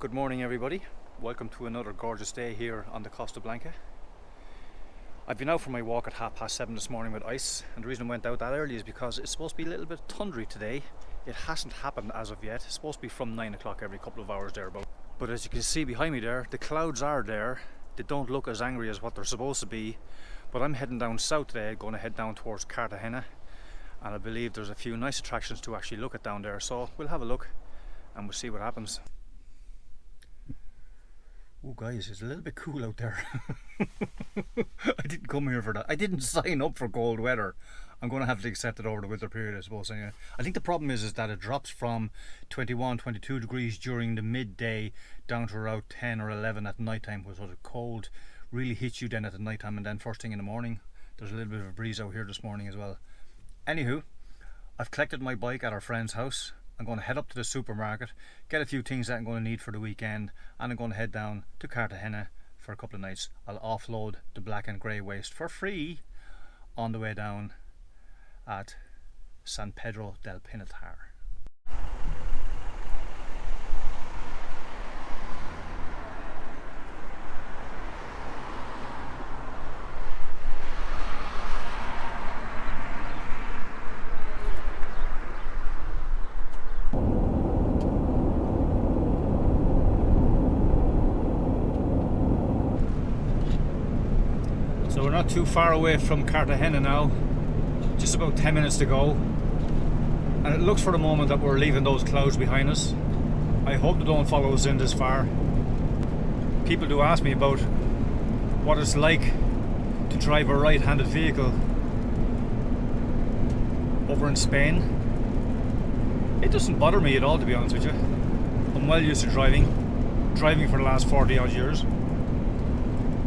Good morning everybody, welcome to another gorgeous day here on the Costa Blanca. I've been out for my walk at 7:30 this morning with ice, and the reason I went out that early is because it's supposed to be a little bit thundery today. It hasn't happened as of yet. It's supposed to be from 9 o'clock every couple of hours thereabout. But as you can see behind me there, the clouds are there. They don't look as angry as what they're supposed to be, but I'm heading down south today, going to head down towards Cartagena, and I believe there's a few nice attractions to actually look at down there, so we'll have a look and we'll see what happens. Oh guys, it's a little bit cool out there. I didn't come here for that. I didn't sign up for cold weather. I'm going to have to accept it over the winter period, I suppose. Anyway, I think the problem is that it drops from 21, 22 degrees during the midday down to around 10 or 11 at night time, where the cold really hits you then at the night time, and then first thing in the morning. There's a little bit of a breeze out here this morning as well. Anywho, I've collected my bike at our friend's house. I'm going to head up to the supermarket, get a few things that I'm going to need for the weekend, and I'm going to head down to Cartagena for a couple of nights. I'll offload the black and grey waste for free on the way down at San Pedro del Pinatar. So we're not too far away from Cartagena now, just about 10 minutes to go, and it looks for the moment that we're leaving those clouds behind us. I hope they don't follow us in this far. People do ask me about what it's like to drive a right-handed vehicle over in Spain. It doesn't bother me at all, to be honest with you. I'm well used to driving for the last 40 odd years.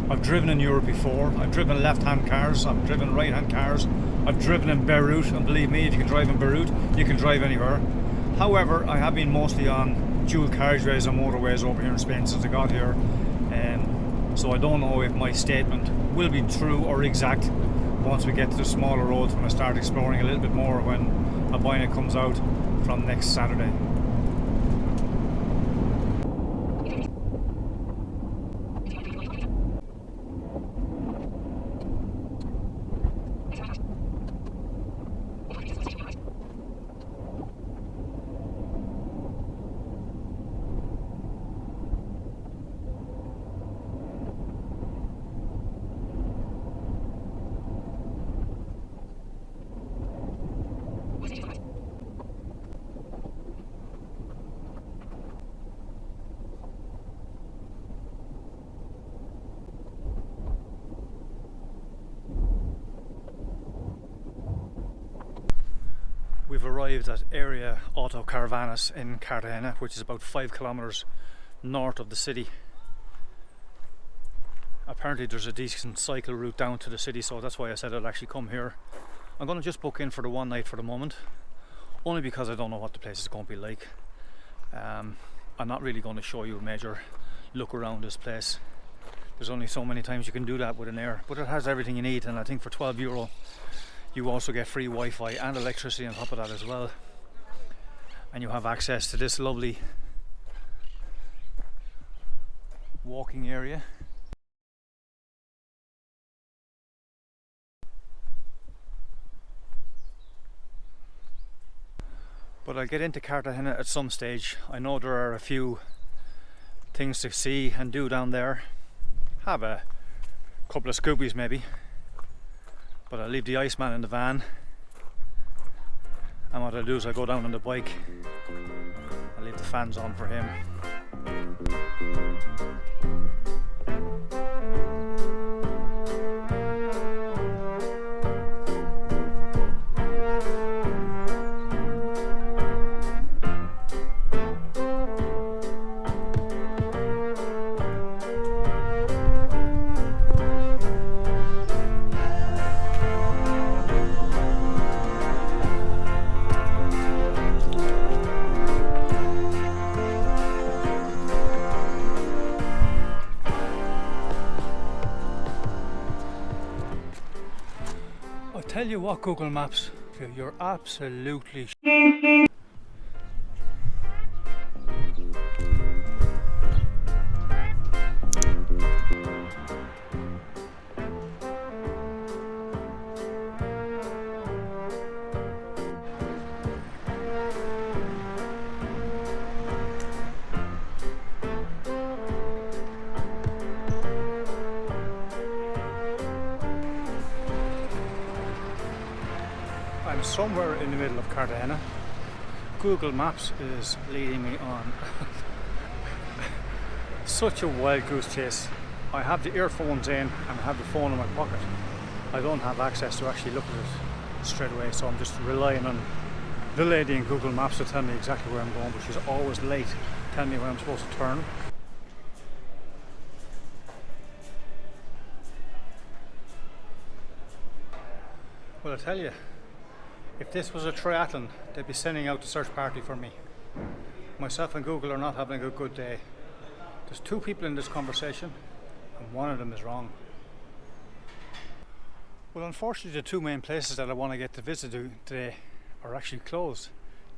I've driven in Europe before. I've driven left-hand cars, I've driven right-hand cars, I've driven in Beirut, and believe me, if you can drive in Beirut, you can drive anywhere. However, I have been mostly on dual carriageways and motorways over here in Spain since I got here, so I don't know if my statement will be true or exact once we get to the smaller roads, when I start exploring a little bit more when Albina comes out from next Saturday. We've arrived at Area Auto Caravanas in Cartagena, which is about 5 kilometers north of the city. Apparently there's a decent cycle route down to the city, so that's why I said I'd actually come here. I'm going to just book in for the one night for the moment, only because I don't know what the place is going to be like. I'm not really going to show you a major look around this place. There's only so many times you can do that with an Air, but it has everything you need, and I think for €12 you also get free Wi-Fi and electricity on top of that as well, and you have access to this lovely walking area. But I'll get into Cartagena at some stage. I know there are a few things to see and do down there. Have a couple of scoopies maybe. But I'll leave the Iceman in the van, and what I'll do is I'll go down on the bike. I'll leave the fans on for him. Tell you what, Google Maps, you're absolutely somewhere in the middle of Cartagena. Google Maps is leading me on such a wild goose chase. I have the earphones in and I have the phone in my pocket. I don't have access to actually look at it straight away, so I'm just relying on the lady in Google Maps to tell me exactly where I'm going, but she's always late telling me when I'm supposed to turn. Well, I tell you, if this was a triathlon, they'd be sending out the search party for me. Myself and Google are not having a good day. There's two people in this conversation, and one of them is wrong. Well, unfortunately, the two main places that I want to get to visit today are actually closed.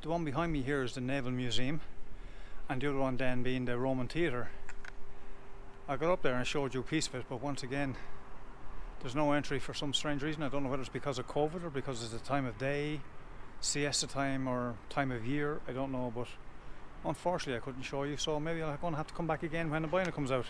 The one behind me here is the Naval Museum, and the other one then being the Roman Theatre. I got up there and showed you a piece of it, but once again, there's no entry for some strange reason. I don't know whether it's because of COVID or because it's the time of day, siesta time or time of year. I don't know, but unfortunately I couldn't show you, so maybe I'm going to have to come back again when the binder comes out.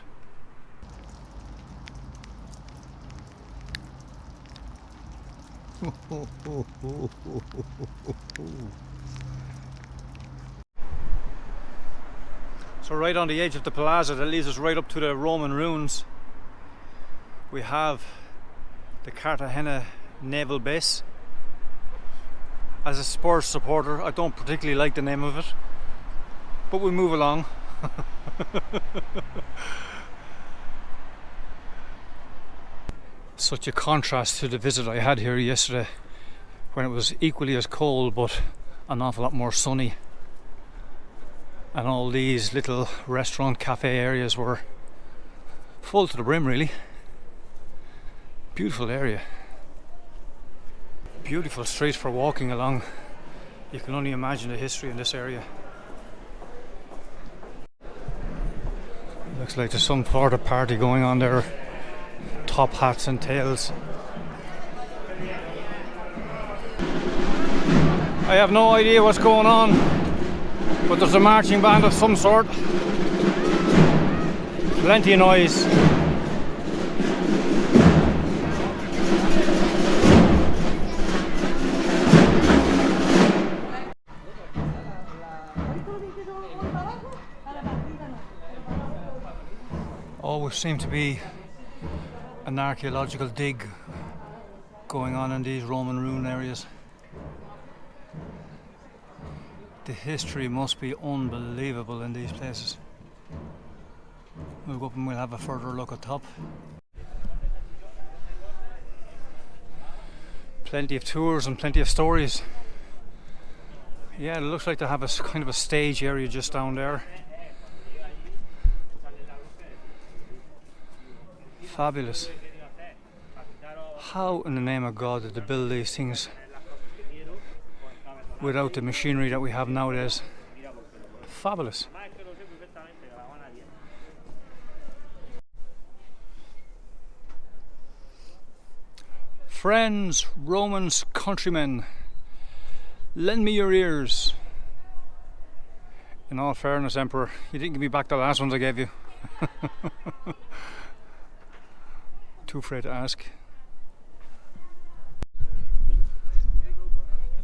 So right on the edge of the plaza that leads us right up to the Roman ruins, we have the Cartagena naval base. As a Spurs supporter, I don't particularly like the name of it, but we move along. Such a contrast to the visit I had here yesterday, when it was equally as cold but an awful lot more sunny, and all these little restaurant cafe areas were full to the brim really. Beautiful area, beautiful streets for walking along. You can only imagine the history in this area. Looks like there's some sort of party going on there. Top hats and tails. I have no idea what's going on, but there's a marching band of some sort. Plenty of noise. Always seemed to be an archaeological dig going on in these Roman ruin areas. The history must be unbelievable in these places. We'll go up and we'll have a further look at top. Plenty of tours and plenty of stories. Yeah, it looks like they have a kind of a stage area just down there. Fabulous. How in the name of God did they build these things without the machinery that we have nowadays? Fabulous. Friends, Romans, countrymen, lend me your ears. In all fairness, Emperor, you didn't give me back the last ones I gave you. Too afraid to ask.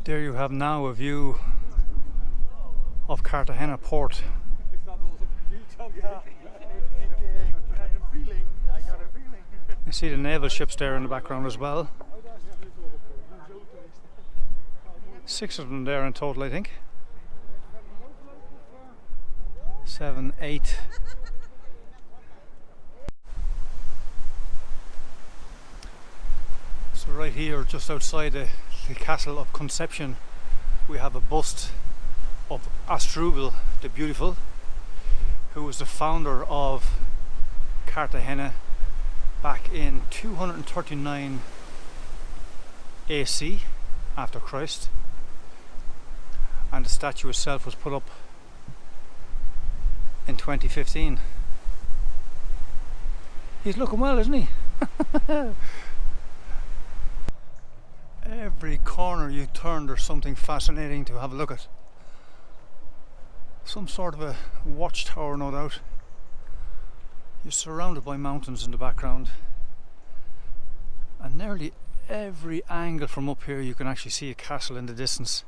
There you have now a view of Cartagena port. You see the naval ships there in the background as well. 6 of them there in total, I think. 7, 8. So right here, just outside the castle of Conception, we have a bust of Asdrubal the Beautiful, who was the founder of Cartagena back in 239 AC after Christ, and the statue itself was put up in 2015. He's looking well, isn't he? Every corner you turn there's something fascinating to have a look at. Some sort of a watchtower, no doubt. You're surrounded by mountains in the background, and nearly every angle from up here you can actually see a castle in the distance.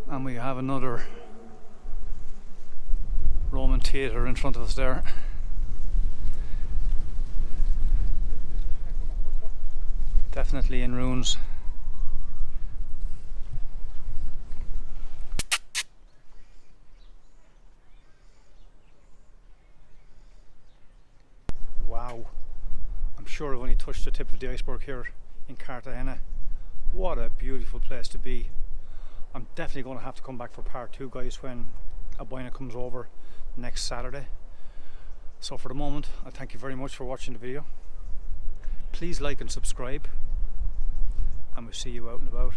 And we have another Roman theatre in front of us there. Definitely in ruins. Wow, I'm sure I've only touched the tip of the iceberg here in Cartagena. What a beautiful place to be. I'm definitely going to have to come back for part 2, guys, when Albina comes over next Saturday. So for the moment, I thank you very much for watching the video. Please like and subscribe, and we'll see you out and about.